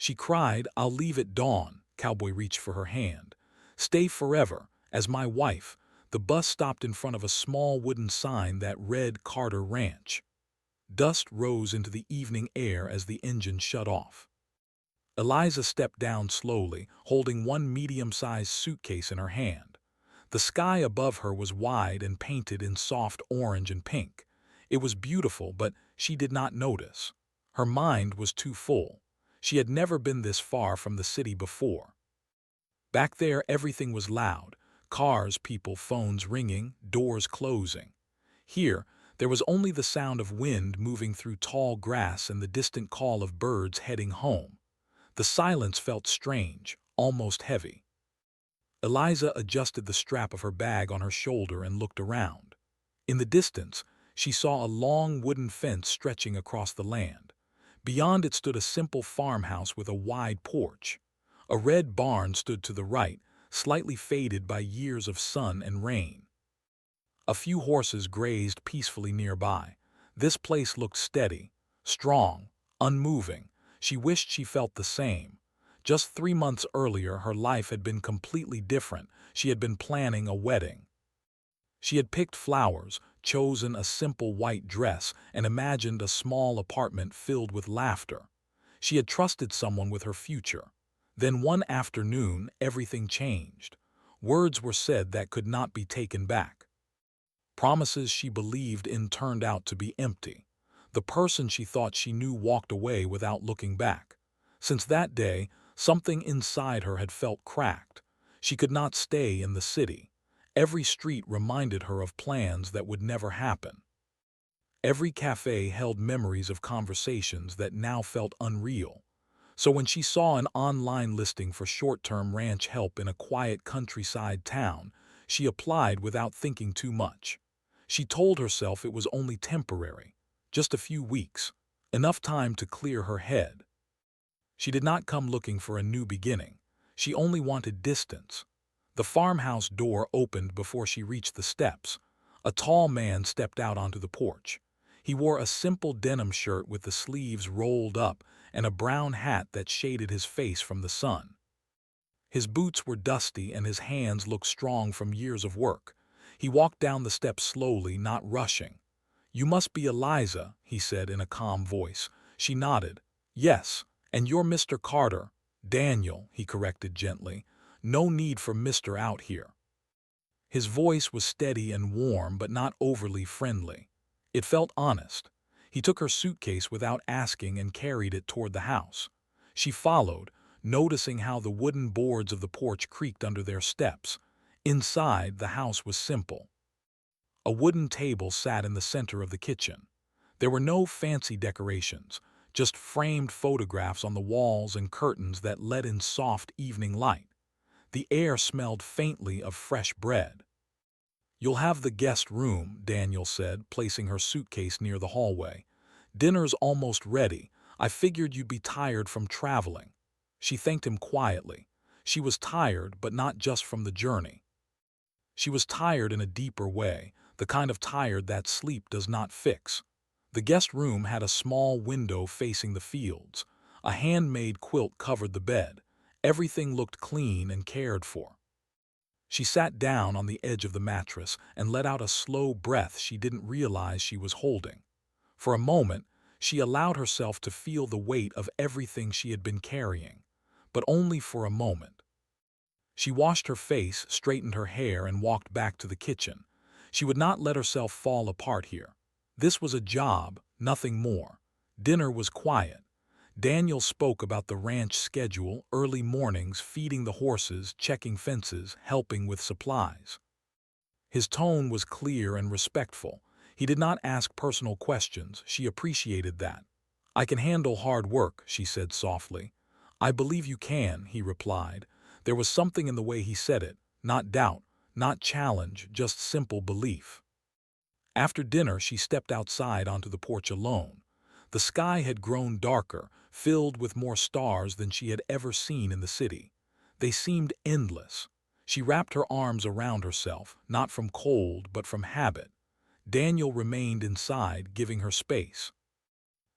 She cried, "I'll leave at dawn." Cowboy reached for her hand. "Stay forever, as my wife." The bus stopped in front of a small wooden sign that read Carter Ranch. Dust rose into the evening air as the engine shut off. Eliza stepped down slowly, holding one medium-sized suitcase in her hand. The sky above her was wide and painted in soft orange and pink. It was beautiful, but she did not notice. Her mind was too full. She had never been this far from the city before. Back there, everything was loud. Cars, people, phones ringing, doors closing. Here, there was only the sound of wind moving through tall grass and the distant call of birds heading home. The silence felt strange, almost heavy. Eliza adjusted the strap of her bag on her shoulder and looked around. In the distance, she saw a long wooden fence stretching across the land. Beyond it stood a simple farmhouse with a wide porch. A red barn stood to the right, slightly faded by years of sun and rain. A few horses grazed peacefully nearby. This place looked steady, strong, unmoving. She wished she felt the same. Just 3 months earlier, her life had been completely different. She had been planning a wedding. She had picked flowers, chosen a simple white dress, and imagined a small apartment filled with laughter. She had trusted someone with her future. Then one afternoon, everything changed. Words were said that could not be taken back. Promises she believed in turned out to be empty. The person she thought she knew walked away without looking back. Since that day, something inside her had felt cracked. She could not stay in the city. Every street reminded her of plans that would never happen. Every cafe held memories of conversations that now felt unreal. So when she saw an online listing for short-term ranch help in a quiet countryside town, she applied without thinking too much. She told herself it was only temporary, just a few weeks, enough time to clear her head. She did not come looking for a new beginning. She only wanted distance. The farmhouse door opened before she reached the steps. A tall man stepped out onto the porch. He wore a simple denim shirt with the sleeves rolled up and a brown hat that shaded his face from the sun. His boots were dusty and his hands looked strong from years of work. He walked down the steps slowly, not rushing. "You must be Eliza," he said in a calm voice. She nodded. "Yes, and you're Mr. Carter." "Daniel," he corrected gently. "No need for Mr. out here." His voice was steady and warm, but not overly friendly. It felt honest. He took her suitcase without asking and carried it toward the house. She followed, noticing how the wooden boards of the porch creaked under their steps. Inside, the house was simple. A wooden table sat in the center of the kitchen. There were no fancy decorations, just framed photographs on the walls and curtains that let in soft evening light. The air smelled faintly of fresh bread. "You'll have the guest room," Daniel said, placing her suitcase near the hallway. "Dinner's almost ready. I figured you'd be tired from traveling." She thanked him quietly. She was tired, but not just from the journey. She was tired in a deeper way, the kind of tired that sleep does not fix. The guest room had a small window facing the fields. A handmade quilt covered the bed. Everything looked clean and cared for. She sat down on the edge of the mattress and let out a slow breath she didn't realize she was holding. For a moment, she allowed herself to feel the weight of everything she had been carrying, but only for a moment. She washed her face, straightened her hair, and walked back to the kitchen. She would not let herself fall apart here. This was a job, nothing more. Dinner was quiet. Daniel spoke about the ranch schedule, early mornings, feeding the horses, checking fences, helping with supplies. His tone was clear and respectful. He did not ask personal questions. She appreciated that. "I can handle hard work," she said softly. "I believe you can," he replied. There was something in the way he said it, not doubt, not challenge, just simple belief. After dinner, she stepped outside onto the porch alone. The sky had grown darker, filled with more stars than she had ever seen in the city. They seemed endless. She wrapped her arms around herself, not from cold, but from habit. Daniel remained inside, giving her space.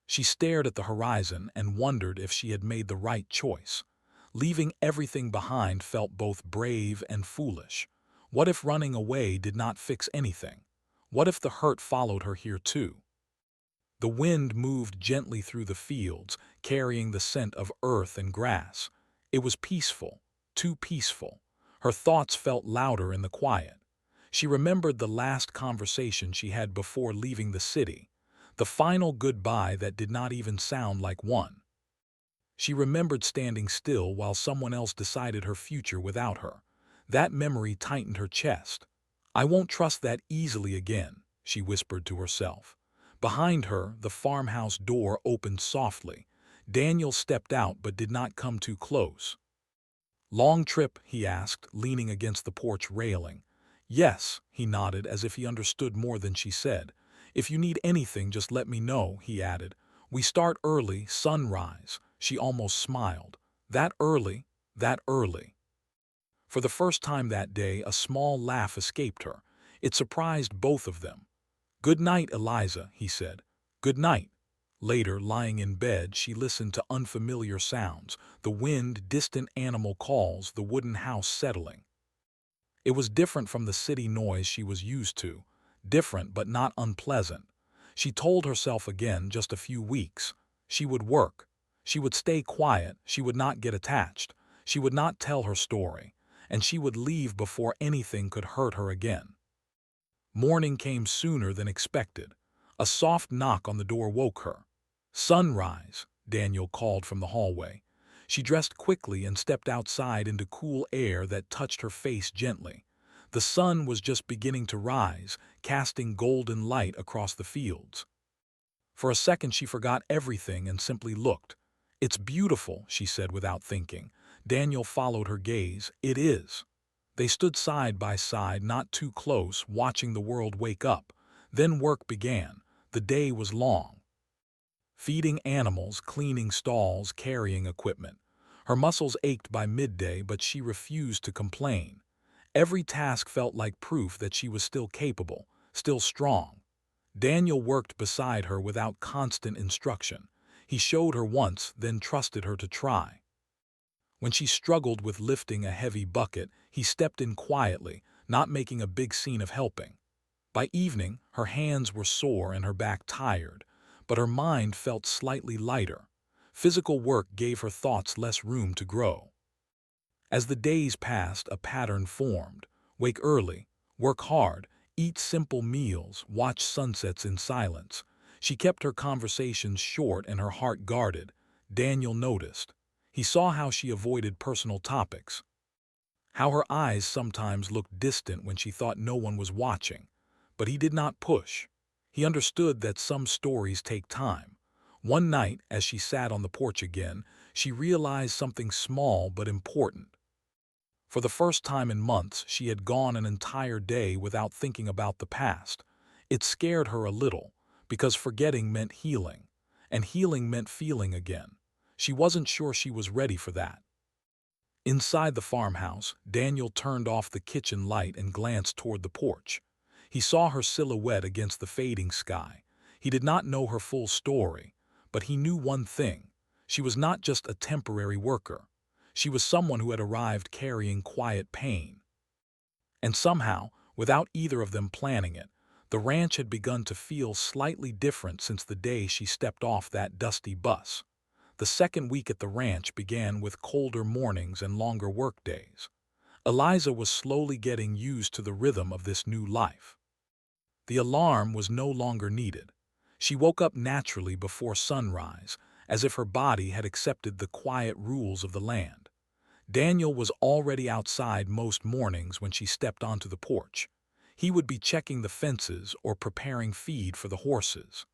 She stared at the horizon and wondered if she had made the right choice. Leaving everything behind felt both brave and foolish. What if running away did not fix anything? What if the hurt followed her here too? The wind moved gently through the fields, carrying the scent of earth and grass. It was peaceful, too peaceful. Her thoughts felt louder in the quiet. She remembered the last conversation she had before leaving the city, the final goodbye that did not even sound like one. She remembered standing still while someone else decided her future without her. That memory tightened her chest. "I won't trust that easily again," she whispered to herself. Behind her, the farmhouse door opened softly. Daniel stepped out but did not come too close. "Long trip?" he asked, leaning against the porch railing. "Yes," he nodded as if he understood more than she said. "If you need anything, just let me know," he added. "We start early, sunrise." She almost smiled. That early, that early. For the first time that day, a small laugh escaped her. It surprised both of them. "Good night, Eliza," he said. "Good night." Later, lying in bed, she listened to unfamiliar sounds, the wind, distant animal calls, the wooden house settling. It was different from the city noise she was used to, different but not unpleasant. She told herself again, just a few weeks. She would work. She would stay quiet. She would not get attached. She would not tell her story. And she would leave before anything could hurt her again. Morning came sooner than expected. A soft knock on the door woke her. "Sunrise," Daniel called from the hallway. She dressed quickly and stepped outside into cool air that touched her face gently. The sun was just beginning to rise, casting golden light across the fields. For a second she forgot everything and simply looked. "It's beautiful," she said without thinking. Daniel followed her gaze. "It is." They stood side by side, not too close, watching the world wake up. Then work began. The day was long. Feeding animals, cleaning stalls, carrying equipment. Her muscles ached by midday, but she refused to complain. Every task felt like proof that she was still capable, still strong. Daniel worked beside her without constant instruction. He showed her once, then trusted her to try. When she struggled with lifting a heavy bucket, he stepped in quietly, not making a big scene of helping. By evening, her hands were sore and her back tired, but her mind felt slightly lighter. Physical work gave her thoughts less room to grow. As the days passed, a pattern formed. Wake early, work hard, eat simple meals, watch sunsets in silence. She kept her conversations short and her heart guarded. Daniel noticed. He saw how she avoided personal topics, how her eyes sometimes looked distant when she thought no one was watching. But he did not push. He understood that some stories take time. One night, as she sat on the porch again, she realized something small but important. For the first time in months, she had gone an entire day without thinking about the past. It scared her a little, because forgetting meant healing, and healing meant feeling again. She wasn't sure she was ready for that. Inside the farmhouse, Daniel turned off the kitchen light and glanced toward the porch. He saw her silhouette against the fading sky. He did not know her full story, but he knew one thing. She was not just a temporary worker. She was someone who had arrived carrying quiet pain. And somehow, without either of them planning it, the ranch had begun to feel slightly different since the day she stepped off that dusty bus. The second week at the ranch began with colder mornings and longer workdays. Eliza was slowly getting used to the rhythm of this new life. The alarm was no longer needed. She woke up naturally before sunrise, as if her body had accepted the quiet rules of the land. Daniel was already outside most mornings when she stepped onto the porch. He would be checking the fences or preparing feed for the horses.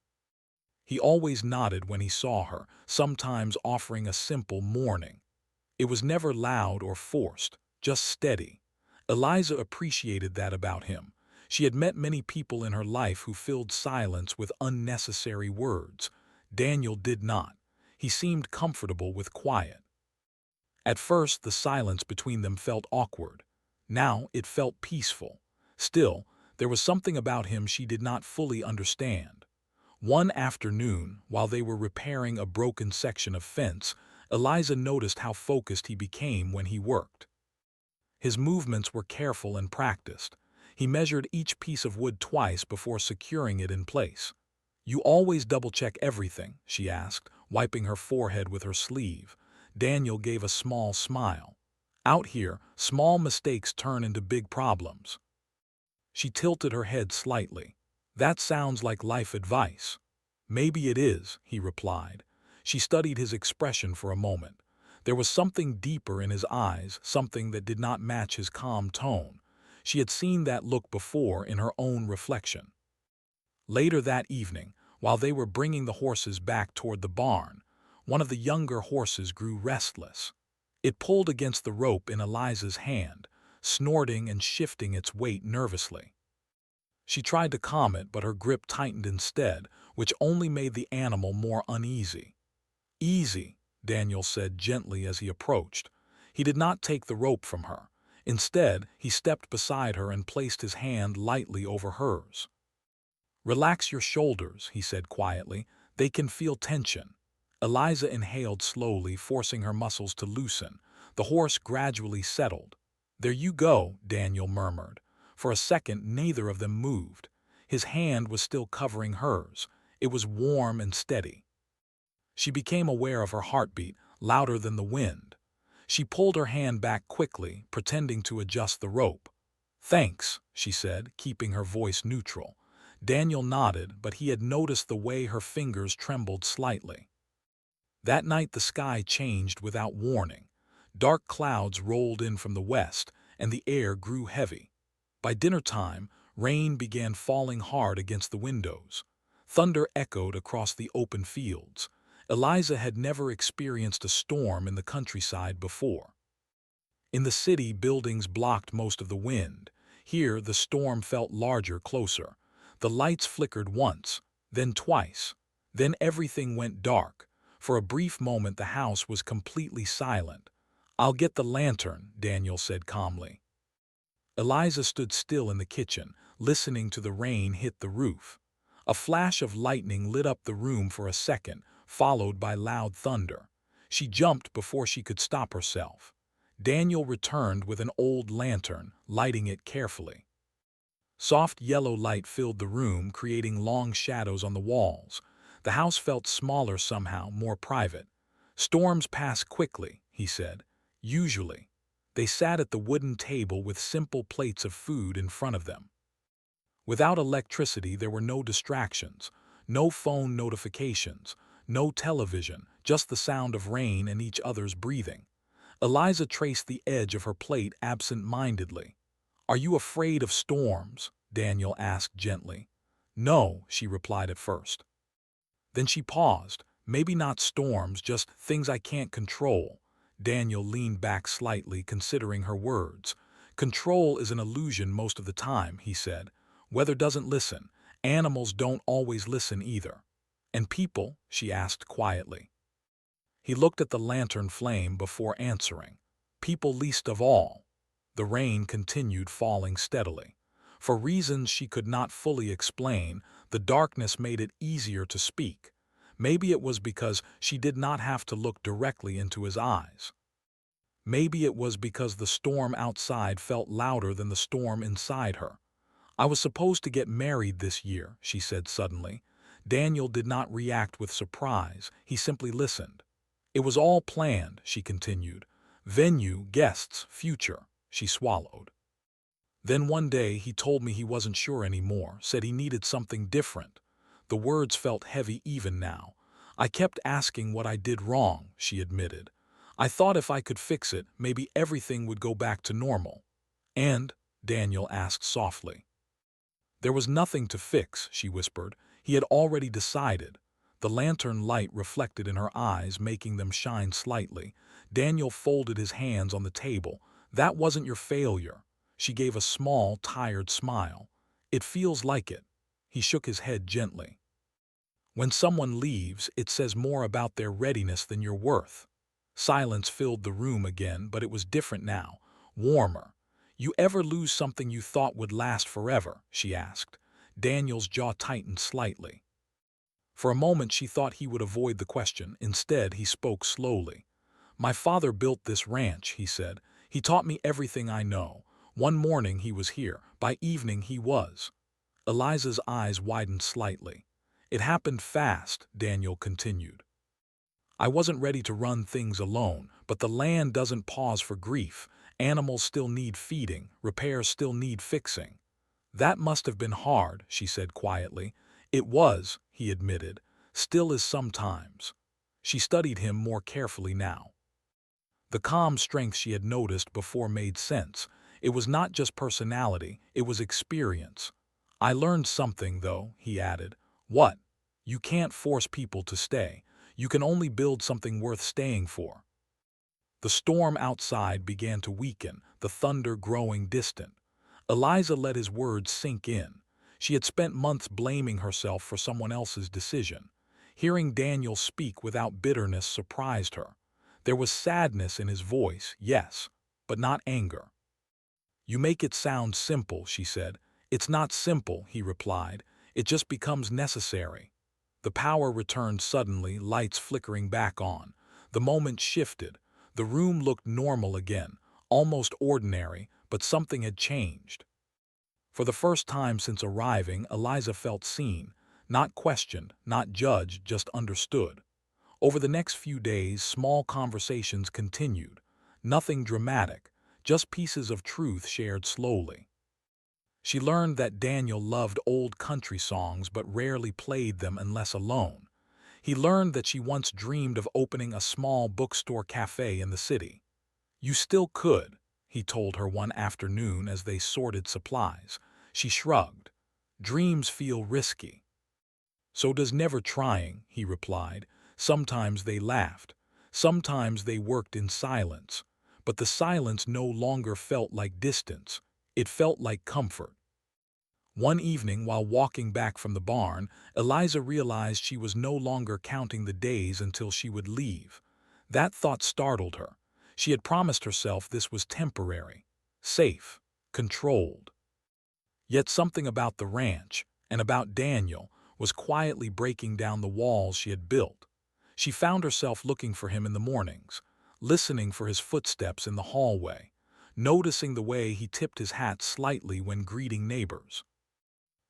He always nodded when he saw her, sometimes offering a simple morning. It was never loud or forced, just steady. Eliza appreciated that about him. She had met many people in her life who filled silence with unnecessary words. Daniel did not. He seemed comfortable with quiet. At first, the silence between them felt awkward. Now it felt peaceful. Still, there was something about him she did not fully understand. One afternoon, while they were repairing a broken section of fence, Eliza noticed how focused he became when he worked. His movements were careful and practiced. He measured each piece of wood twice before securing it in place. "You always double-check everything?" she asked, wiping her forehead with her sleeve. Daniel gave a small smile. "Out here, small mistakes turn into big problems." She tilted her head slightly. "That sounds like life advice." "Maybe it is," he replied. She studied his expression for a moment. There was something deeper in his eyes, something that did not match his calm tone. She had seen that look before in her own reflection. Later that evening, while they were bringing the horses back toward the barn, one of the younger horses grew restless. It pulled against the rope in Eliza's hand, snorting and shifting its weight nervously. She tried to calm it, but her grip tightened instead, which only made the animal more uneasy. "Easy," Daniel said gently as he approached. He did not take the rope from her. Instead, he stepped beside her and placed his hand lightly over hers. "Relax your shoulders," he said quietly. "They can feel tension." Eliza inhaled slowly, forcing her muscles to loosen. The horse gradually settled. "There you go," Daniel murmured. For a second, neither of them moved. His hand was still covering hers. It was warm and steady. She became aware of her heartbeat, louder than the wind. She pulled her hand back quickly, pretending to adjust the rope. "Thanks," she said, keeping her voice neutral. Daniel nodded, but he had noticed the way her fingers trembled slightly. That night the sky changed without warning. Dark clouds rolled in from the west, and the air grew heavy. By dinner time, rain began falling hard against the windows. Thunder echoed across the open fields. Eliza had never experienced a storm in the countryside before. In the city, buildings blocked most of the wind. Here, the storm felt larger, closer. The lights flickered once, then twice. Then everything went dark. For a brief moment, the house was completely silent. "I'll get the lantern," Daniel said calmly. Eliza stood still in the kitchen, listening to the rain hit the roof. A flash of lightning lit up the room for a second, followed by loud thunder. She jumped before she could stop herself. Daniel returned with an old lantern, lighting it carefully. Soft yellow light filled the room, creating long shadows on the walls. The house felt smaller somehow, more private. "Storms pass quickly," he said. "Usually." They sat at the wooden table with simple plates of food in front of them. Without electricity, there were no distractions, no phone notifications, no television, just the sound of rain and each other's breathing. Eliza traced the edge of her plate absent-mindedly. "Are you afraid of storms?" Daniel asked gently. "No," she replied at first. Then she paused. "Maybe not storms, just things I can't control." Daniel leaned back slightly, considering her words. "Control is an illusion most of the time," he said. "Weather doesn't listen. Animals don't always listen either." "And people?" she asked quietly. He looked at the lantern flame before answering. "People least of all." The rain continued falling steadily. For reasons she could not fully explain, the darkness made it easier to speak. Maybe it was because she did not have to look directly into his eyes. Maybe it was because the storm outside felt louder than the storm inside her. "I was supposed to get married this year," she said suddenly. Daniel did not react with surprise, he simply listened. "It was all planned," she continued. "Venue, guests, future." She swallowed. "Then one day he told me he wasn't sure anymore, said he needed something different." The words felt heavy even now. "I kept asking what I did wrong," she admitted. "I thought if I could fix it, maybe everything would go back to normal." "And?" Daniel asked softly. "There was nothing to fix," she whispered. "He had already decided." The lantern light reflected in her eyes, making them shine slightly. Daniel folded his hands on the table. "That wasn't your failure." She gave a small, tired smile. "It feels like it." He shook his head gently. "When someone leaves, it says more about their readiness than your worth." Silence filled the room again, but it was different now, warmer. "You ever lose something you thought would last forever?" she asked. Daniel's jaw tightened slightly. For a moment she thought he would avoid the question. Instead, he spoke slowly. "My father built this ranch," he said. "He taught me everything I know. One morning he was here. By evening he was." Eliza's eyes widened slightly. "It happened fast," Daniel continued. "I wasn't ready to run things alone, but the land doesn't pause for grief. Animals still need feeding, repairs still need fixing." "That must have been hard," she said quietly. "It was," he admitted. "Still is sometimes." She studied him more carefully now. The calm strength she had noticed before made sense. It was not just personality, it was experience. "I learned something, though," he added. "What?" "You can't force people to stay. You can only build something worth staying for." The storm outside began to weaken, the thunder growing distant. Eliza let his words sink in. She had spent months blaming herself for someone else's decision. Hearing Daniel speak without bitterness surprised her. There was sadness in his voice, yes, but not anger. "You make it sound simple," she said. "It's not simple," he replied. "It just becomes necessary." The power returned suddenly, lights flickering back on. The moment shifted. The room looked normal again, almost ordinary, but something had changed. For the first time since arriving, Eliza felt seen, not questioned, not judged, just understood. Over the next few days, small conversations continued. Nothing dramatic, just pieces of truth shared slowly. She learned that Daniel loved old country songs but rarely played them unless alone. He learned that she once dreamed of opening a small bookstore cafe in the city. "You still could," he told her one afternoon as they sorted supplies. She shrugged. "Dreams feel risky." "So does never trying," he replied. Sometimes they laughed. Sometimes they worked in silence. But the silence no longer felt like distance. It felt like comfort. One evening, while walking back from the barn, Eliza realized she was no longer counting the days until she would leave. That thought startled her. She had promised herself this was temporary, safe, controlled. Yet something about the ranch, and about Daniel, was quietly breaking down the walls she had built. She found herself looking for him in the mornings, listening for his footsteps in the hallway, noticing the way he tipped his hat slightly when greeting neighbors.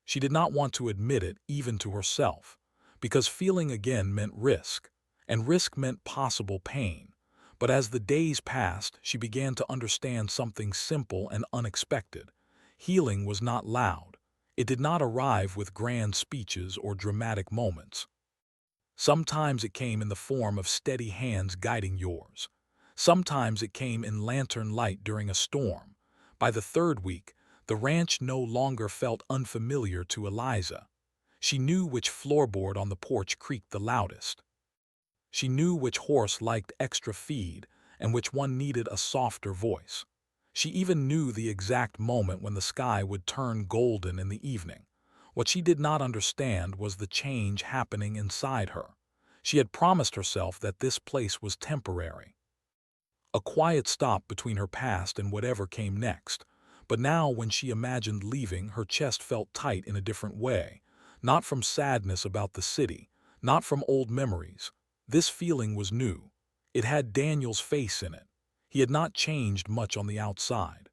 She did not want to admit it, even to herself, because feeling again meant risk, and risk meant possible pain. But as the days passed, she began to understand something simple and unexpected. Healing was not loud. It did not arrive with grand speeches or dramatic moments. Sometimes it came in the form of steady hands guiding yours. Sometimes it came in lantern light during a storm. By the third week, the ranch no longer felt unfamiliar to Eliza. She knew which floorboard on the porch creaked the loudest. She knew which horse liked extra feed and which one needed a softer voice. She even knew the exact moment when the sky would turn golden in the evening. What she did not understand was the change happening inside her. She had promised herself that this place was temporary, a quiet stop between her past and whatever came next. But now, when she imagined leaving, her chest felt tight in a different way, not from sadness about the city, not from old memories. This feeling was new. It had Daniel's face in it. He had not changed much on the outside.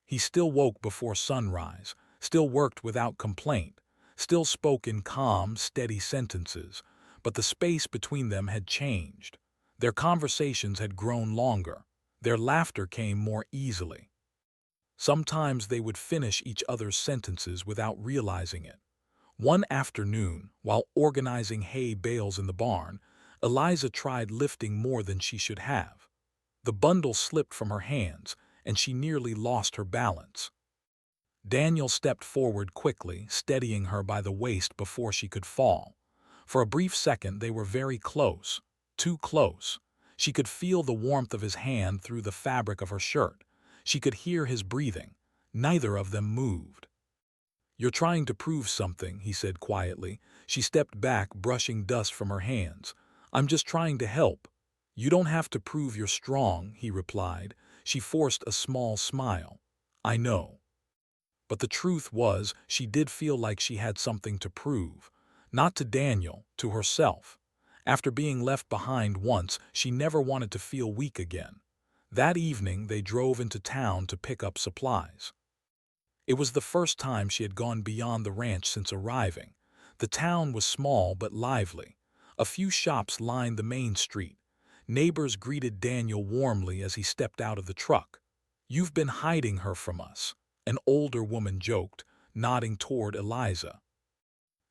He still woke before sunrise, still worked without complaint, still spoke in calm, steady sentences, but the space between them had changed. Their conversations had grown longer. Their laughter came more easily. Sometimes they would finish each other's sentences without realizing it. One afternoon, while organizing hay bales in the barn, Eliza tried lifting more than she should have. The bundle slipped from her hands, and she nearly lost her balance. Daniel stepped forward quickly, steadying her by the waist before she could fall. For a brief second they were very close, too close. She could feel the warmth of his hand through the fabric of her shirt. She could hear his breathing. Neither of them moved. "You're trying to prove something," he said quietly. She stepped back, brushing dust from her hands. "I'm just trying to help." "You don't have to prove you're strong," he replied. She forced a small smile. "I know." But the truth was, she did feel like she had something to prove. Not to Daniel, to herself. After being left behind once, she never wanted to feel weak again. That evening, they drove into town to pick up supplies. It was the first time she had gone beyond the ranch since arriving. The town was small but lively. A few shops lined the main street. Neighbors greeted Daniel warmly as he stepped out of the truck. "You've been hiding her from us," an older woman joked, nodding toward Eliza.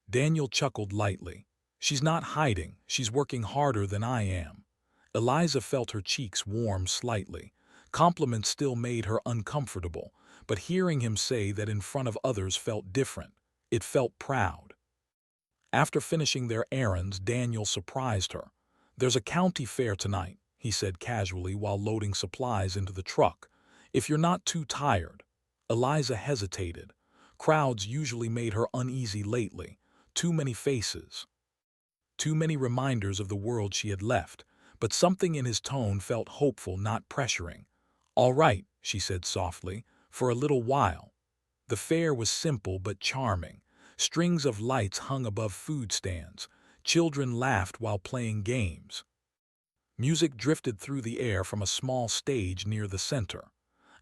Daniel chuckled lightly. "She's not hiding, she's working harder than I am." Eliza felt her cheeks warm slightly. Compliments still made her uncomfortable, but hearing him say that in front of others felt different. It felt proud. After finishing their errands, Daniel surprised her. "There's a county fair tonight," he said casually while loading supplies into the truck. "If you're not too tired." Eliza hesitated. Crowds usually made her uneasy lately. Too many faces. Too many reminders of the world she had left, but something in his tone felt hopeful, not pressuring. "All right," she said softly, "for a little while." The fair was simple but charming. Strings of lights hung above food stands. Children laughed while playing games. Music drifted through the air from a small stage near the center.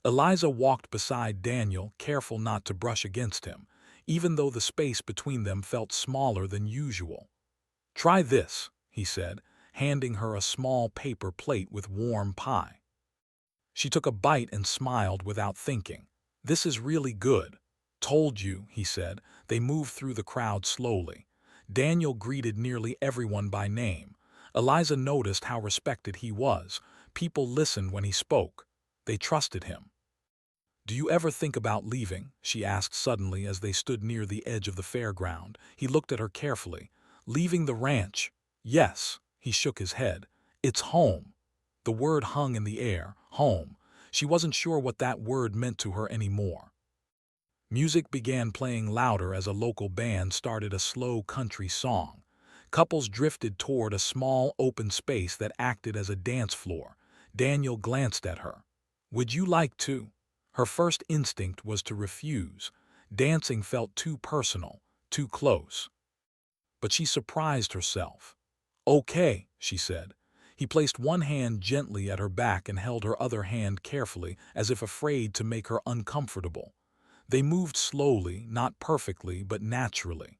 Eliza walked beside Daniel, careful not to brush against him, even though the space between them felt smaller than usual. "Try this," he said, handing her a small paper plate with warm pie. She took a bite and smiled without thinking. "This is really good." "Told you," he said. They moved through the crowd slowly. Daniel greeted nearly everyone by name. Eliza noticed how respected he was. People listened when he spoke. They trusted him. "Do you ever think about leaving?" she asked suddenly as they stood near the edge of the fairground. He looked at her carefully. "Leaving the ranch?" "Yes." He shook his head. "It's home." The word hung in the air. Home. She wasn't sure what that word meant to her anymore. Music began playing louder as a local band started a slow country song. Couples drifted toward a small open space that acted as a dance floor. Daniel glanced at her. "Would you like to?" Her first instinct was to refuse. Dancing felt too personal, too close. But she surprised herself. "Okay," she said. He placed one hand gently at her back and held her other hand carefully, as if afraid to make her uncomfortable. They moved slowly, not perfectly, but naturally.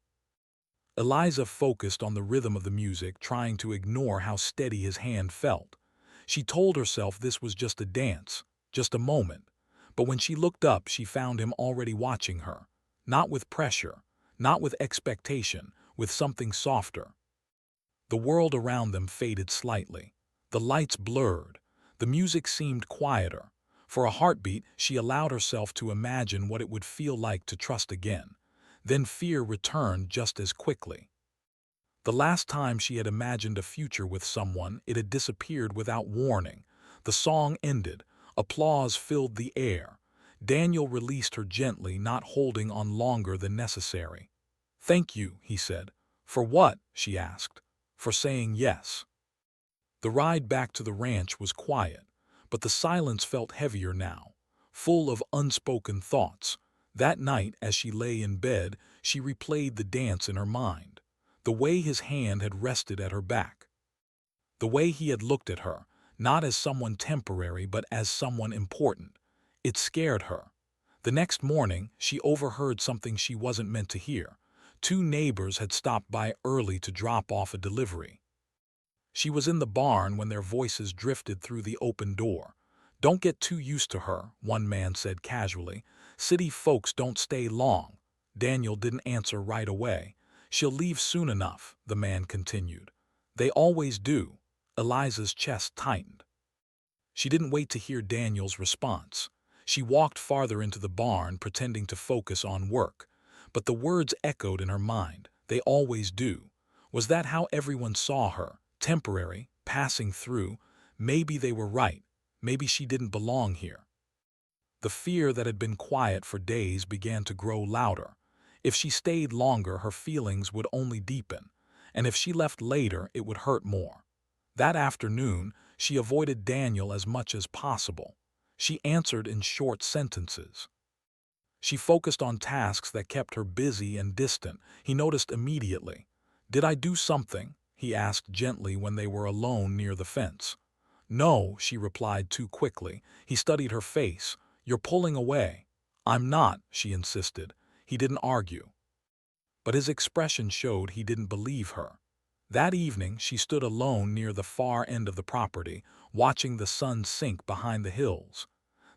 Eliza focused on the rhythm of the music, trying to ignore how steady his hand felt. She told herself this was just a dance, just a moment. But when she looked up, she found him already watching her. Not with pressure, not with expectation, with something softer. The world around them faded slightly. The lights blurred. The music seemed quieter. For a heartbeat, she allowed herself to imagine what it would feel like to trust again. Then fear returned just as quickly. The last time she had imagined a future with someone, it had disappeared without warning. The song ended. Applause filled the air. Daniel released her gently, not holding on longer than necessary. "Thank you," he said. "For what?" she asked. "For saying yes." The ride back to the ranch was quiet, but the silence felt heavier now, full of unspoken thoughts. That night, as she lay in bed, she replayed the dance in her mind. The way his hand had rested at her back. The way he had looked at her, not as someone temporary but as someone important. It scared her. The next morning, she overheard something she wasn't meant to hear. Two neighbors had stopped by early to drop off a delivery. She was in the barn when their voices drifted through the open door. "Don't get too used to her," one man said casually. "City folks don't stay long." Daniel didn't answer right away. "She'll leave soon enough," the man continued. "They always do." Eliza's chest tightened. She didn't wait to hear Daniel's response. She walked farther into the barn, pretending to focus on work. But the words echoed in her mind. "They always do." Was that how everyone saw her? Temporary, passing through? Maybe they were right. Maybe she didn't belong here. The fear that had been quiet for days began to grow louder. If she stayed longer, her feelings would only deepen. And if she left later, it would hurt more. That afternoon, she avoided Daniel as much as possible. She answered in short sentences. She focused on tasks that kept her busy and distant. He noticed immediately. "Did I do something?" he asked gently when they were alone near the fence. "No," she replied too quickly. He studied her face. "You're pulling away." "I'm not," she insisted. He didn't argue, but his expression showed he didn't believe her. That evening, she stood alone near the far end of the property, watching the sun sink behind the hills.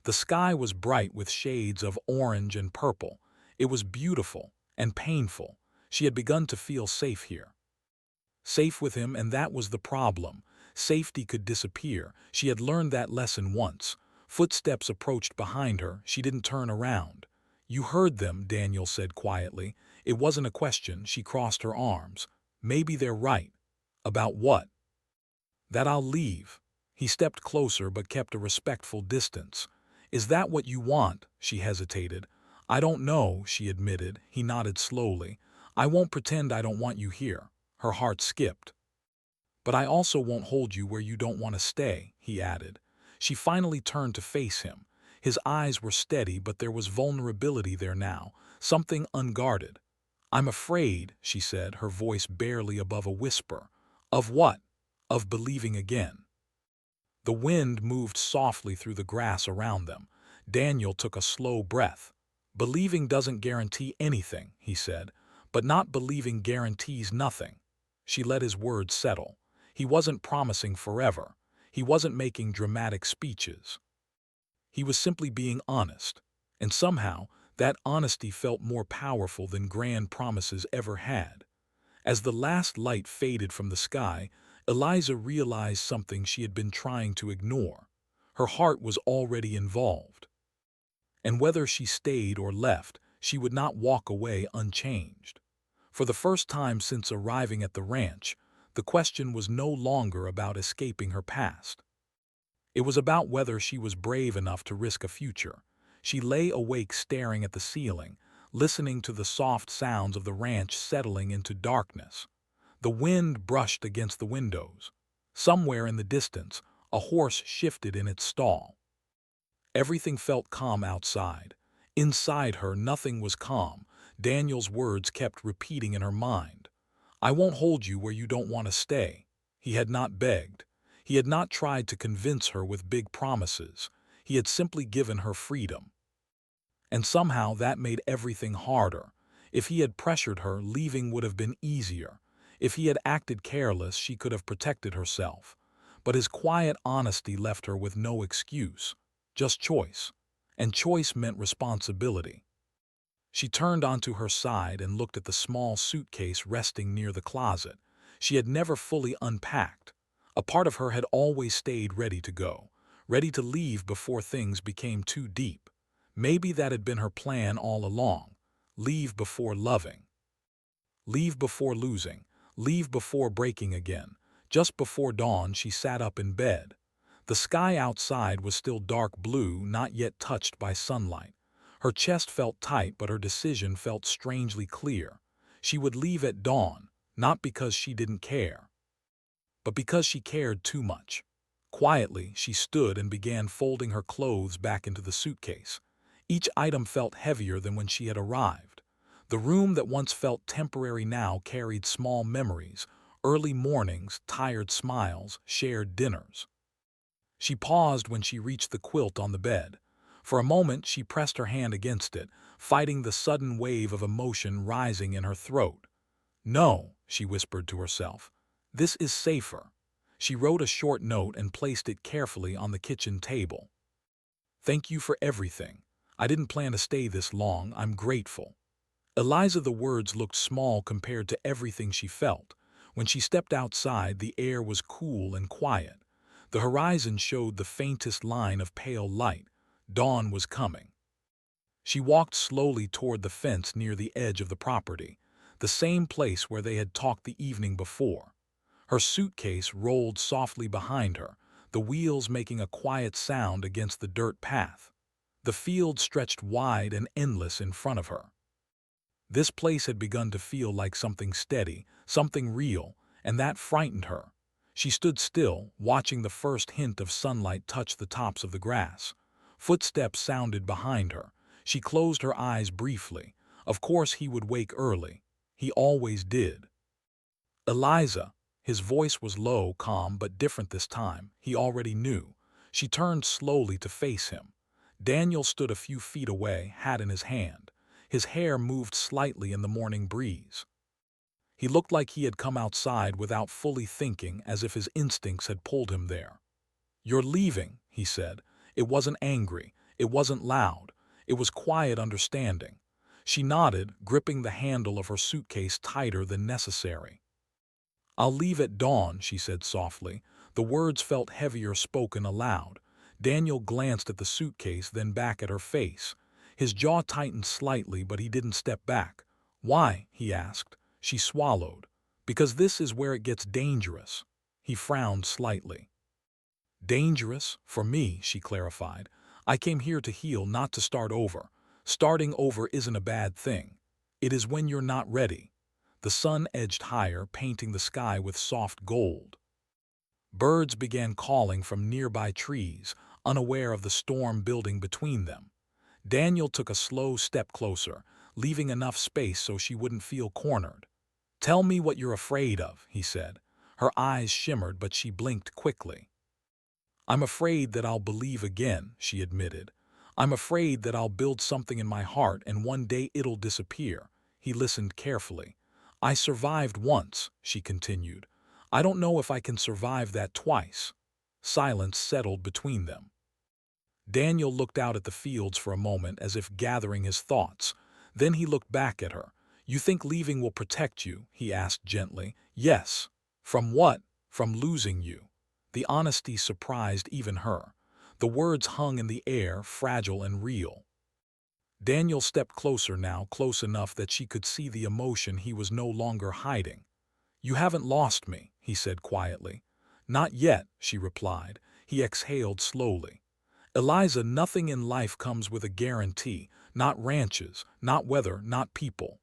The sky was bright with shades of orange and purple. It was beautiful and painful. She had begun to feel safe here. Safe with him, and that was the problem. Safety could disappear. She had learned that lesson once. Footsteps approached behind her. She didn't turn around. "You heard them," Daniel said quietly. It wasn't a question. She crossed her arms. "Maybe they're right." "About what?" "That I'll leave." He stepped closer but kept a respectful distance. "Is that what you want?" She hesitated. "I don't know," she admitted. He nodded slowly. "I won't pretend I don't want you here." Her heart skipped. "But I also won't hold you where you don't want to stay," he added. She finally turned to face him. His eyes were steady, but there was vulnerability there now, something unguarded. "I'm afraid," she said, her voice barely above a whisper. "Of what?" "Of believing again." The wind moved softly through the grass around them. Daniel took a slow breath. "Believing doesn't guarantee anything," he said, "but not believing guarantees nothing." She let his words settle. He wasn't promising forever. He wasn't making dramatic speeches. He was simply being honest. And somehow, that honesty felt more powerful than grand promises ever had. As the last light faded from the sky, Eliza realized something she had been trying to ignore. Her heart was already involved. And whether she stayed or left, she would not walk away unchanged. For the first time since arriving at the ranch, the question was no longer about escaping her past. It was about whether she was brave enough to risk a future. She lay awake staring at the ceiling, listening to the soft sounds of the ranch settling into darkness. The wind brushed against the windows. Somewhere in the distance, a horse shifted in its stall. Everything felt calm outside. Inside her, nothing was calm. Daniel's words kept repeating in her mind. "I won't hold you where you don't want to stay." He had not begged. He had not tried to convince her with big promises. He had simply given her freedom. And somehow that made everything harder. If he had pressured her, leaving would have been easier. If he had acted careless, she could have protected herself. But his quiet honesty left her with no excuse, just choice. And choice meant responsibility. She turned onto her side and looked at the small suitcase resting near the closet. She had never fully unpacked. A part of her had always stayed ready to go, ready to leave before things became too deep. Maybe that had been her plan all along. Leave before loving. Leave before losing. Leave before breaking again. Just before dawn, she sat up in bed. The sky outside was still dark blue, not yet touched by sunlight. Her chest felt tight, but her decision felt strangely clear. She would leave at dawn, not because she didn't care, but because she cared too much. Quietly, she stood and began folding her clothes back into the suitcase. Each item felt heavier than when she had arrived. The room that once felt temporary now carried small memories, early mornings, tired smiles, shared dinners. She paused when she reached the quilt on the bed. For a moment, she pressed her hand against it, fighting the sudden wave of emotion rising in her throat. "No," she whispered to herself. "This is safer." She wrote a short note and placed it carefully on the kitchen table. "Thank you for everything. I didn't plan to stay this long. I'm grateful." Eliza, the words looked small compared to everything she felt. When she stepped outside, the air was cool and quiet. The horizon showed the faintest line of pale light. Dawn was coming. She walked slowly toward the fence near the edge of the property, the same place where they had talked the evening before. Her suitcase rolled softly behind her, the wheels making a quiet sound against the dirt path. The field stretched wide and endless in front of her. This place had begun to feel like something steady, something real, and that frightened her. She stood still, watching the first hint of sunlight touch the tops of the grass. Footsteps sounded behind her. She closed her eyes briefly. Of course he would wake early. He always did. Eliza. His voice was low, calm, but different this time. He already knew. She turned slowly to face him. Daniel stood a few feet away, hat in his hand. His hair moved slightly in the morning breeze. He looked like he had come outside without fully thinking, as if his instincts had pulled him there. "You're leaving," he said. It wasn't angry. It wasn't loud. It was quiet understanding. She nodded, gripping the handle of her suitcase tighter than necessary. "I'll leave at dawn," she said softly. The words felt heavier spoken aloud. Daniel glanced at the suitcase, then back at her face. His jaw tightened slightly, but he didn't step back. "Why?" he asked. She swallowed. "Because this is where it gets dangerous." He frowned slightly. "Dangerous? For me," she clarified. "I came here to heal, not to start over. Starting over isn't a bad thing. It is when you're not ready." The sun edged higher, painting the sky with soft gold. Birds began calling from nearby trees, unaware of the storm building between them. Daniel took a slow step closer, leaving enough space so she wouldn't feel cornered. "Tell me what you're afraid of," he said. Her eyes shimmered, but she blinked quickly. "I'm afraid that I'll believe again," she admitted. "I'm afraid that I'll build something in my heart and one day it'll disappear." He listened carefully. "I survived once," she continued. "I don't know if I can survive that twice." Silence settled between them. Daniel looked out at the fields for a moment, as if gathering his thoughts. Then he looked back at her. "You think leaving will protect you?" he asked gently. "Yes." "From what?" "From losing you." The honesty surprised even her. The words hung in the air, fragile and real. Daniel stepped closer now, close enough that she could see the emotion he was no longer hiding. "You haven't lost me," he said quietly. "Not yet," she replied. He exhaled slowly. "Eliza, nothing in life comes with a guarantee. Not ranches, not weather, not people."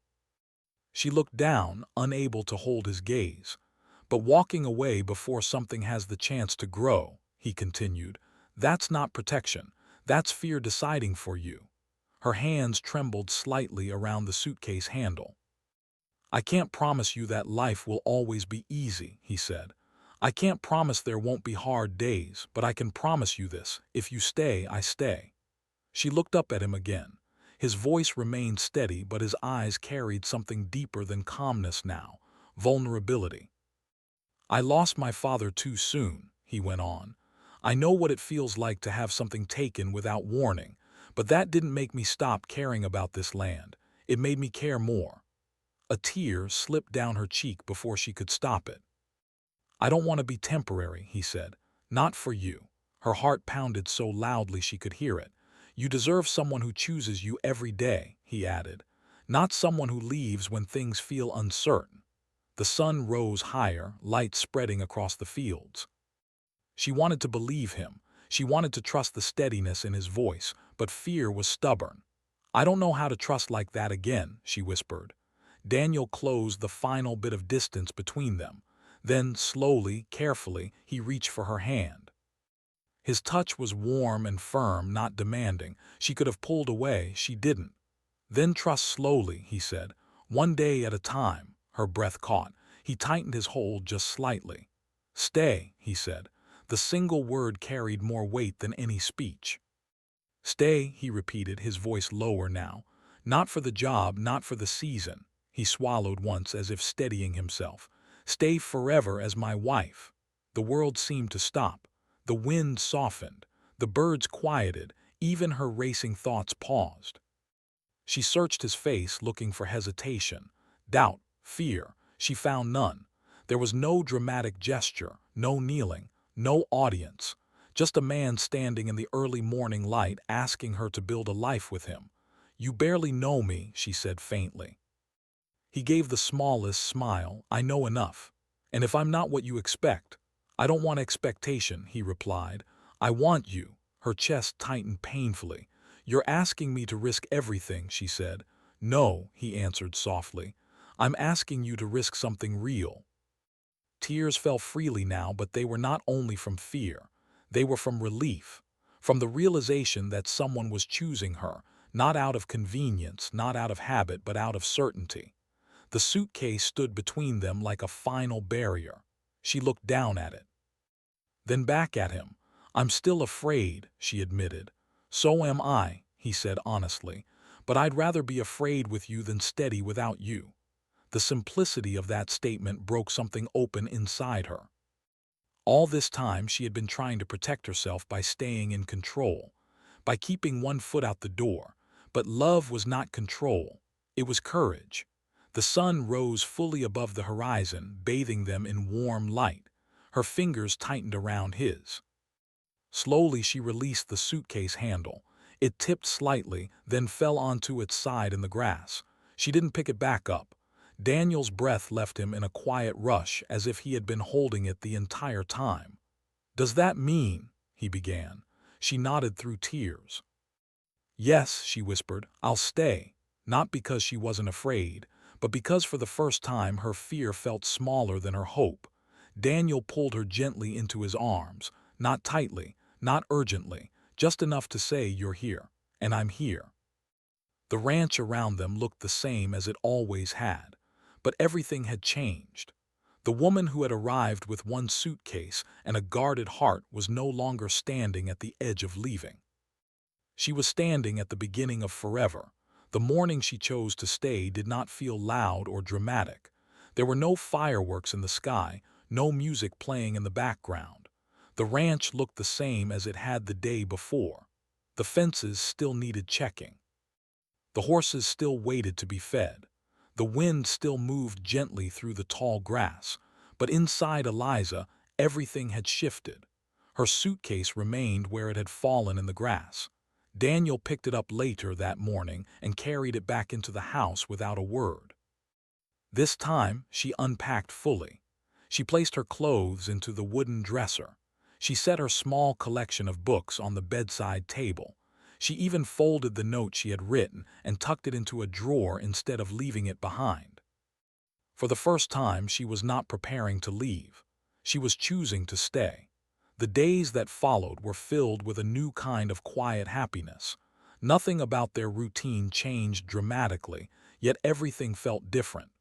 She looked down, unable to hold his gaze. "But walking away before something has the chance to grow," he continued, "that's not protection. That's fear deciding for you." Her hands trembled slightly around the suitcase handle. "I can't promise you that life will always be easy," he said. "I can't promise there won't be hard days, but I can promise you this: if you stay, I stay." She looked up at him again. His voice remained steady, but his eyes carried something deeper than calmness now: vulnerability. "I lost my father too soon," he went on. "I know what it feels like to have something taken without warning, but that didn't make me stop caring about this land. It made me care more." A tear slipped down her cheek before she could stop it. "I don't want to be temporary," he said. "Not for you." Her heart pounded so loudly she could hear it. "You deserve someone who chooses you every day," he added. "Not someone who leaves when things feel uncertain." The sun rose higher, light spreading across the fields. She wanted to believe him. She wanted to trust the steadiness in his voice, but fear was stubborn. "I don't know how to trust like that again," she whispered. Daniel closed the final bit of distance between them. Then, slowly, carefully, he reached for her hand. His touch was warm and firm, not demanding. She could have pulled away. She didn't. "Then trust slowly," he said. "One day at a time." Her breath caught. He tightened his hold just slightly. "Stay," he said. The single word carried more weight than any speech. "Stay," he repeated, his voice lower now. "Not for the job, not for the season." He swallowed once, as if steadying himself. "Stay forever as my wife." The world seemed to stop. The wind softened. The birds quieted. Even her racing thoughts paused. She searched his face, looking for hesitation, doubt, fear. She found none. There was no dramatic gesture, no kneeling, no audience. Just a man standing in the early morning light, asking her to build a life with him. "You barely know me," she said faintly. He gave the smallest smile. "I know enough. And if I'm not what you expect—" "I don't want expectation," he replied. "I want you." Her chest tightened painfully. "You're asking me to risk everything," she said. "No," he answered softly. "I'm asking you to risk something real." Tears fell freely now, but they were not only from fear. They were from relief, from the realization that someone was choosing her, not out of convenience, not out of habit, but out of certainty. The suitcase stood between them like a final barrier. She looked down at it, then back at him. "I'm still afraid," she admitted. "So am I," he said honestly, "but I'd rather be afraid with you than steady without you." The simplicity of that statement broke something open inside her. All this time she had been trying to protect herself by staying in control, by keeping one foot out the door. But love was not control, it was courage. The sun rose fully above the horizon, bathing them in warm light. Her fingers tightened around his. Slowly she released the suitcase handle. It tipped slightly, then fell onto its side in the grass. She didn't pick it back up. Daniel's breath left him in a quiet rush, as if he had been holding it the entire time. "Does that mean—" he began. She nodded through tears. "Yes," she whispered, "I'll stay." Not because she wasn't afraid, but because for the first time her fear felt smaller than her hope. Daniel pulled her gently into his arms, not tightly, not urgently, just enough to say, "You're here, and I'm here." The ranch around them looked the same as it always had, but everything had changed. The woman who had arrived with one suitcase and a guarded heart was no longer standing at the edge of leaving. She was standing at the beginning of forever. The morning she chose to stay did not feel loud or dramatic. There were no fireworks in the sky, no music playing in the background. The ranch looked the same as it had the day before. The fences still needed checking. The horses still waited to be fed. The wind still moved gently through the tall grass. But inside Eliza, everything had shifted. Her suitcase remained where it had fallen in the grass. Daniel picked it up later that morning and carried it back into the house without a word. This time, she unpacked fully. She placed her clothes into the wooden dresser. She set her small collection of books on the bedside table. She even folded the note she had written and tucked it into a drawer instead of leaving it behind. For the first time, she was not preparing to leave. She was choosing to stay. The days that followed were filled with a new kind of quiet happiness. Nothing about their routine changed dramatically, yet everything felt different.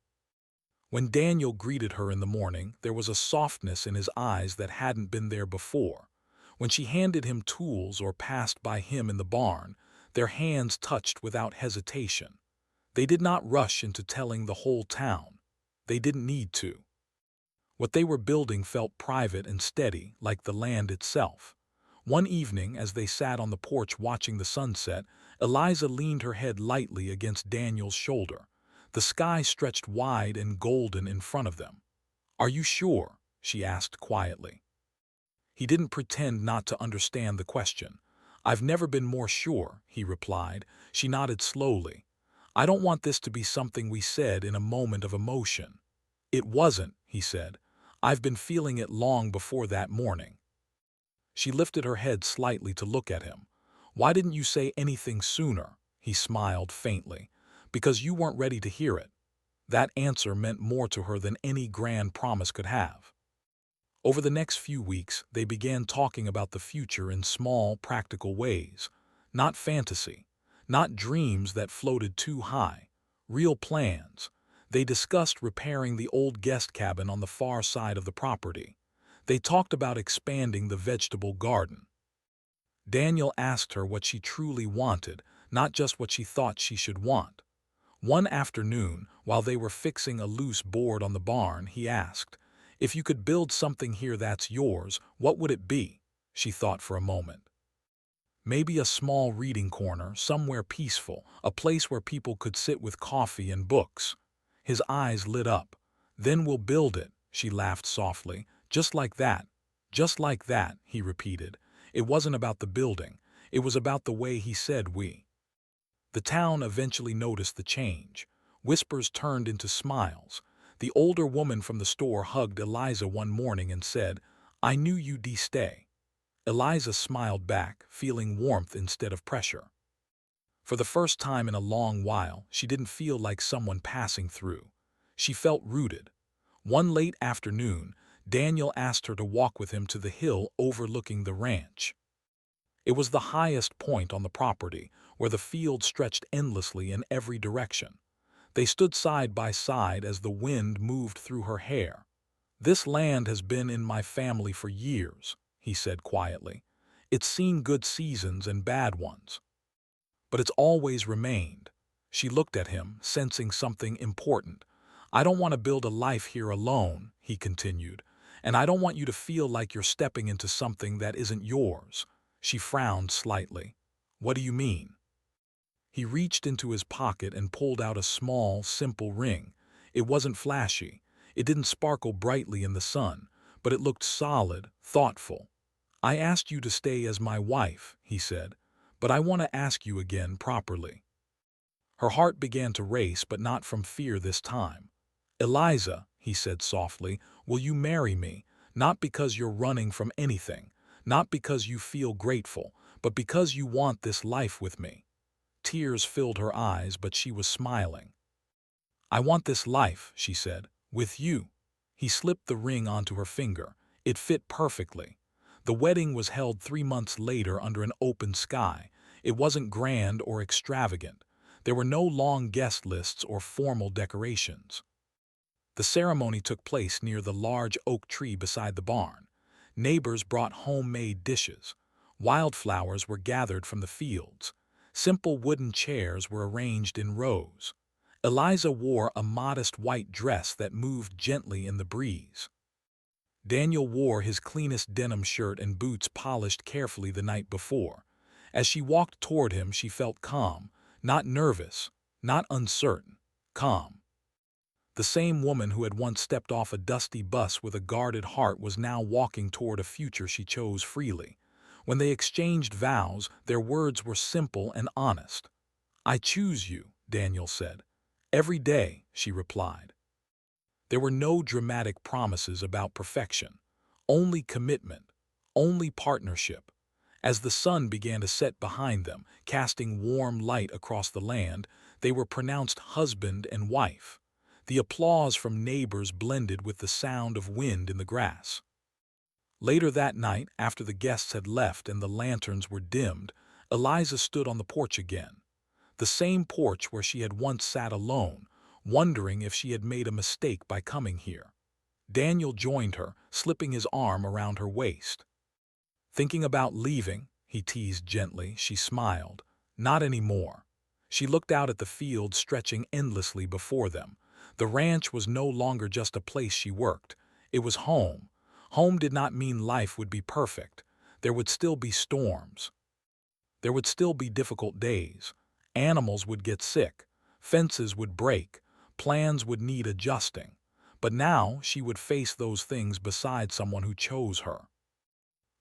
When Daniel greeted her in the morning, there was a softness in his eyes that hadn't been there before. When she handed him tools or passed by him in the barn, their hands touched without hesitation. They did not rush into telling the whole town. They didn't need to. What they were building felt private and steady, like the land itself. One evening, as they sat on the porch watching the sunset, Eliza leaned her head lightly against Daniel's shoulder. The sky stretched wide and golden in front of them. "Are you sure?" she asked quietly. He didn't pretend not to understand the question. "I've never been more sure," he replied. She nodded slowly. "I don't want this to be something we said in a moment of emotion." "It wasn't," he said. "I've been feeling it long before that morning." She lifted her head slightly to look at him. "Why didn't you say anything sooner?" He smiled faintly. "Because you weren't ready to hear it." That answer meant more to her than any grand promise could have. Over the next few weeks, they began talking about the future in small, practical ways. Not fantasy, not dreams that floated too high. Real plans. They discussed repairing the old guest cabin on the far side of the property. They talked about expanding the vegetable garden. Daniel asked her what she truly wanted, not just what she thought she should want. One afternoon, while they were fixing a loose board on the barn, he asked, "If you could build something here that's yours, what would it be?" She thought for a moment. "Maybe a small reading corner, somewhere peaceful, a place where people could sit with coffee and books." His eyes lit up. "Then we'll build it," she laughed softly. "Just like that." "Just like that," he repeated. It wasn't about the building. It was about the way he said "we." The town eventually noticed the change. Whispers turned into smiles. The older woman from the store hugged Eliza one morning and said, "I knew you'd stay." Eliza smiled back, feeling warmth instead of pressure. For the first time in a long while, she didn't feel like someone passing through. She felt rooted. One late afternoon, Daniel asked her to walk with him to the hill overlooking the ranch. It was the highest point on the property, where the field stretched endlessly in every direction. They stood side by side as the wind moved through her hair. "This land has been in my family for years," he said quietly. "It's seen good seasons and bad ones, but it's always remained." She looked at him, sensing something important. "I don't want to build a life here alone," he continued, "and I don't want you to feel like you're stepping into something that isn't yours." She frowned slightly. "What do you mean?" He reached into his pocket and pulled out a small, simple ring. It wasn't flashy. It didn't sparkle brightly in the sun, but it looked solid, thoughtful. "I asked you to stay as my wife," he said, "but I want to ask you again properly." Her heart began to race, but not from fear this time. "Eliza," he said softly, "will you marry me? Not because you're running from anything, not because you feel grateful, but because you want this life with me." Tears filled her eyes, but she was smiling. "I want this life," she said, "with you." He slipped the ring onto her finger. It fit perfectly. The wedding was held 3 months later under an open sky. It wasn't grand or extravagant. There were no long guest lists or formal decorations. The ceremony took place near the large oak tree beside the barn. Neighbors brought homemade dishes. Wildflowers were gathered from the fields. Simple wooden chairs were arranged in rows. Eliza wore a modest white dress that moved gently in the breeze. Daniel wore his cleanest denim shirt and boots polished carefully the night before. As she walked toward him, she felt calm, not nervous, not uncertain, calm. The same woman who had once stepped off a dusty bus with a guarded heart was now walking toward a future she chose freely. When they exchanged vows, their words were simple and honest. "I choose you," Daniel said. "Every day," she replied. There were no dramatic promises about perfection, only commitment, only partnership. As the sun began to set behind them, casting warm light across the land, they were pronounced husband and wife. The applause from neighbors blended with the sound of wind in the grass. Later that night, after the guests had left and the lanterns were dimmed, Eliza stood on the porch again. The same porch where she had once sat alone, wondering if she had made a mistake by coming here. Daniel joined her, slipping his arm around her waist. "Thinking about leaving?" he teased gently. She smiled. "Not anymore." She looked out at the field stretching endlessly before them. The ranch was no longer just a place she worked. It was home. Home did not mean life would be perfect. There would still be storms. There would still be difficult days. Animals would get sick. Fences would break. Plans would need adjusting. But now she would face those things beside someone who chose her.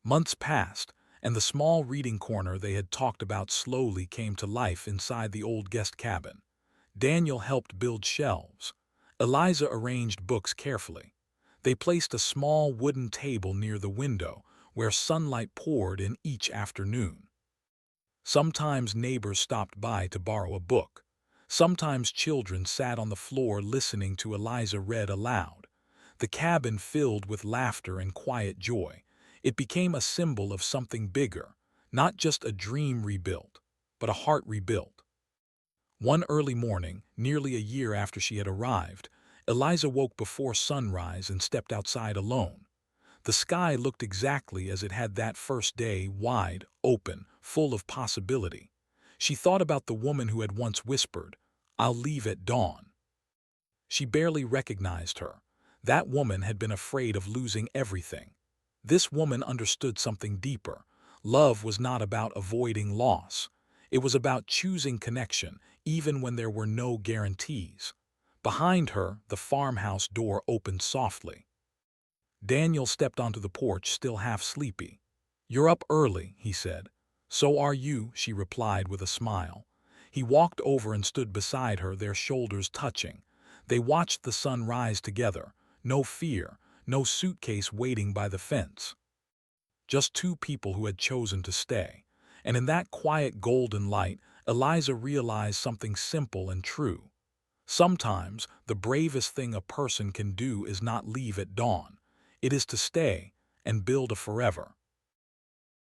Months passed, and the small reading corner they had talked about slowly came to life inside the old guest cabin. Daniel helped build shelves. Eliza arranged books carefully. They placed a small wooden table near the window, where sunlight poured in each afternoon. Sometimes neighbors stopped by to borrow a book. Sometimes children sat on the floor listening to Eliza read aloud. The cabin filled with laughter and quiet joy. It became a symbol of something bigger, not just a dream rebuilt, but a heart rebuilt. One early morning, nearly a year after she had arrived, Eliza woke before sunrise and stepped outside alone. The sky looked exactly as it had that first day, wide, open, full of possibility. She thought about the woman who had once whispered, "I'll leave at dawn." She barely recognized her. That woman had been afraid of losing everything. This woman understood something deeper. Love was not about avoiding loss. It was about choosing connection, even when there were no guarantees. Behind her, the farmhouse door opened softly. Daniel stepped onto the porch, still half sleepy. "You're up early," he said. "So are you," she replied with a smile. He walked over and stood beside her, their shoulders touching. They watched the sun rise together. No fear, no suitcase waiting by the fence. Just two people who had chosen to stay. And in that quiet golden light, Eliza realized something simple and true. Sometimes the bravest thing a person can do is not leave at dawn. It is to stay and build a forever.